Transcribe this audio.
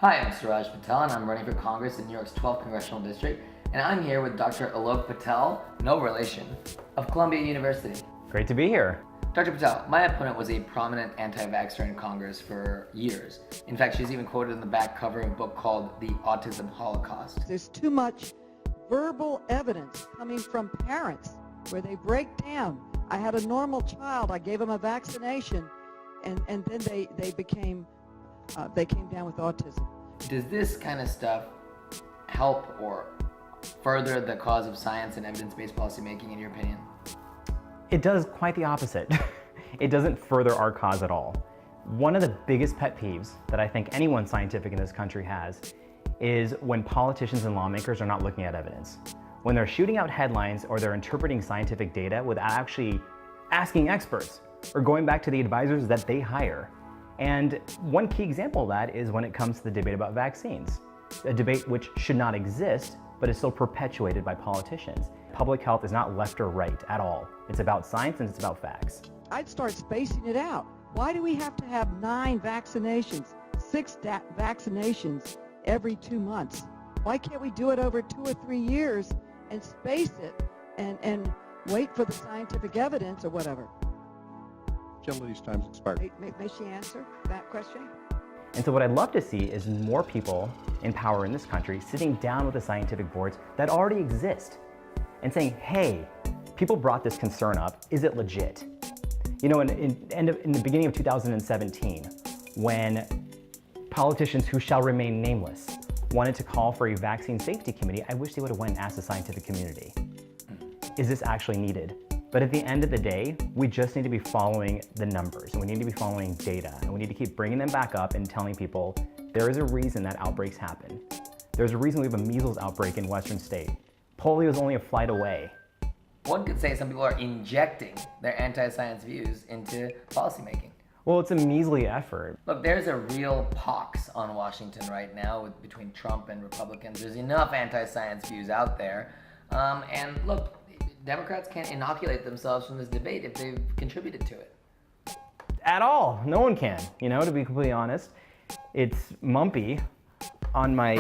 Hi, I'm Suraj Patel and I'm running for Congress in New York's 12th Congressional District, and I'm here with Dr. Alok Patel, no relation, of Columbia University. Great to be here. Dr. Patel, my opponent was a prominent anti-vaxxer in Congress for years. In fact, she's even quoted in the back cover of a book called The Autism Holocaust. There's too much verbal evidence coming from parents where they break down. I had a normal child, I gave him a vaccination, and then they came down with autism. Does this kind of stuff help or further the cause of science and evidence-based policymaking, in your opinion? It does quite the opposite. It doesn't further our cause at all. One of the biggest pet peeves that I think anyone scientific in this country has is when politicians and lawmakers are not looking at evidence. When they're shooting out headlines or they're interpreting scientific data without actually asking experts or going back to the advisors that they hire. And one key example of that is when it comes to the debate about vaccines, a debate which should not exist, but is still perpetuated by politicians. Public health is not left or right at all. It's about science and it's about facts. I'd start spacing it out. Why do we have to have 9 vaccinations, 6 vaccinations every 2 months? Why can't we do it over 2 or 3 years and space it and wait for the scientific evidence or whatever? Gentlelady's time's expired. May she answer that question? And so what I'd love to see is more people in power in this country sitting down with the scientific boards that already exist and saying, hey, people brought this concern up, is it legit? You know, in the beginning of 2017, when politicians who shall remain nameless wanted to call for a vaccine safety committee, I wish they would have went and asked the scientific community, is this actually needed? But at the end of the day, we just need to be following the numbers, and we need to be following data, and we need to keep bringing them back up and telling people there is a reason that outbreaks happen. There's a reason we have a measles outbreak in Western state. Polio is only a flight away. One could say some people are injecting their anti-science views into policymaking. Well, it's a measly effort. Look, there's a real pox on Washington right now between Trump and Republicans. There's enough anti-science views out there. And look, Democrats can't inoculate themselves from this debate if they've contributed to it. At all. No one can, you know, to be completely honest. It's mumpy on my...